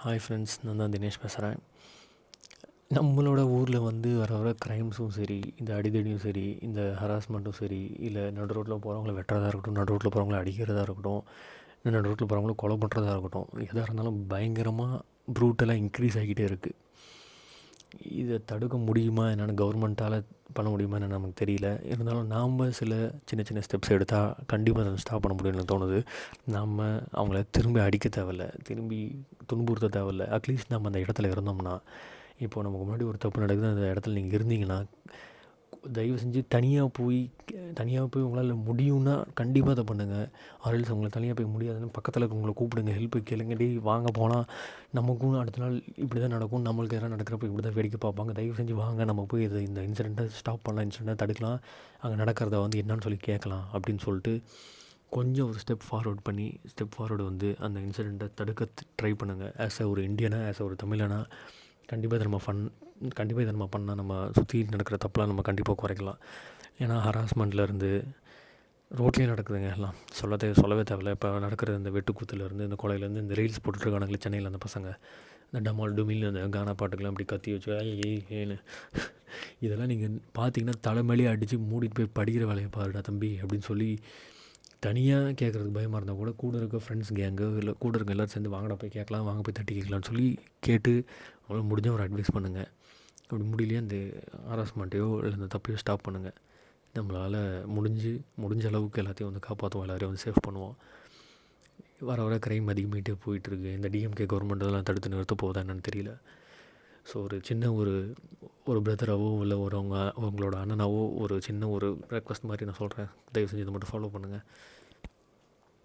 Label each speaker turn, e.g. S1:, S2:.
S1: Hi friends, நான் தான் தினேஷ் பேசுகிறேன். நம்மளோட ஊரில் வர வர க்ரைம்ஸும் சரி, இந்த அடிதடியும் சரி, இந்த ஹராஸ்மெண்ட்டும் சரி, இல்லை நடு ரோட்டில் போகிறவங்கள வெட்டுறதா இருக்கட்டும், நடு ரோட்டில் போகிறவங்கள அடிக்கிறதா இருக்கட்டும், இல்லை நடு ரோட்டில் போகிறவங்கள கொலை பண்ணுறதா இருக்கட்டும், எதாக இருந்தாலும் பயங்கரமாக ப்ரூட்டலாக இன்க்ரீஸ் ஆகிக்கிட்டே இருக்குது. இதை தடுக்க முடியுமா என்னென்னு கவர்மெண்ட்டால் பண்ண முடியுமா என்னென்னு நமக்கு தெரியல. இருந்தாலும் நாம் சில சின்ன சின்ன ஸ்டெப்ஸ் எடுத்தால் கண்டிப்பாக அதை ஸ்டாப் பண்ண முடியும்னு தோணுது. நாம் அவங்கள திரும்பி அடிக்க தேவையில்ல, திரும்பி துன்புறுத்த தேவையில்ல. அட்லீஸ்ட் நம்ம அந்த இடத்துல இருந்தோம்னா, இப்போது நமக்கு முன்னாடி ஒரு தப்பு நடக்குது, அந்த இடத்துல நீங்கள் இருந்தீங்கன்னா, தயவு செஞ்சு தனியாக போய் உங்களால் முடியும்னா கண்டிப்பாக அதை பண்ணுங்கள். ஆர்எல்ஸ் உங்களுக்கு தனியாக போய் முடியாதுன்னு பக்கத்தில் இருக்கவங்களை கூப்பிடுங்க, ஹெல்ப்பு கேளுங்க. வாங்க போனால் நமக்கும் அடுத்த நாள் இப்படி தான் நடக்கும், நம்மளுக்கு எதனா நடக்கிறப்ப இப்படி தான் வேடிக்கை பார்ப்பாங்க. தயவு செஞ்சு வாங்க, நம்ம போய் இந்த இன்சிடெண்ட்டை ஸ்டாப் பண்ணலாம், இன்சிடெண்ட்டை தடுக்கலாம், அங்கே நடக்கிறத என்னன்னு சொல்லி கேட்கலாம் அப்படின்னு சொல்லிட்டு கொஞ்சம் ஒரு ஸ்டெப் ஃபார்வர்டு அந்த இன்சிடெண்ட்டை தடுக்க ட்ரை பண்ணுங்கள். ஆஸ் ஒரு இந்தியனாக, ஆஸ் ஒரு தமிழனா கண்டிப்பாக இதை நம்ம பண்ணால் நம்ம சுற்றி நடக்கிற தப்பெலாம் நம்ம கண்டிப்பாக குறைக்கலாம். ஏன்னா ஹராஸ்மெண்ட்லேருந்து ரோட்லேயே நடக்குதுங்க எல்லாம், சொல்லவே தேவையில்ல. இப்போ நடக்கிற இந்த வெட்டுக்கூத்துலேருந்து, இந்த கொலையிலேருந்து, இந்த ரீல்ஸ் போட்டுட்ருக்கானுங்களே சென்னையில் அந்த பசங்க, இந்த டமால் டுமில் அந்த கானா பாட்டுக்கெலாம் இப்படி கத்தி வச்சு ஏன்னு இதெல்லாம் நீங்கள் பார்த்தீங்கன்னா தலைமையிலே அடித்து மூடிட்டு போய் படிக்கிற வேலையை பாருடா தம்பி அப்படின்னு சொல்லி தனியாக கேட்குறதுக்கு பயமாக இருந்தால் கூட இருக்க ஃப்ரெண்ட்ஸ் கேங்கு இல்லை கூட இருக்க எல்லோரும் சேர்ந்து வாங்கடா போய் கேட்கலாம், வாங்க போய் தட்டி கேட்கலான்னு சொல்லி கேட்டு அவங்களுக்கு முடிஞ்ச ஒரு அட்வைஸ் பண்ணுங்கள். அப்படி முடியலையே இந்த ஹராஸ்மெண்ட்டையோ இல்லை இந்த தப்பையோ ஸ்டாப் பண்ணுங்கள். நம்மளால் முடிஞ்ச அளவுக்கு எல்லாத்தையும் காப்பாற்றுவோம், எல்லாரையும் சேஃப் பண்ணுவோம். வர வர க்ரைம் அதிகமாகிட்டே போயிட்டுருக்கு. இந்த டிஎம்கே கவர்மெண்ட் அதெல்லாம் தடுத்து நிறுத்த போகுதா என்னன்னு தெரியல. ஸோ ஒரு சின்ன ஒரு பிரதராகவோ இல்லை அவங்களோட அண்ணனாவோ ஒரு சின்ன ஒரு ரெக்வஸ்ட் மாதிரி நான் சொல்கிறேன், தயவு செஞ்சு இதை மட்டும் ஃபாலோ பண்ணுங்கள்.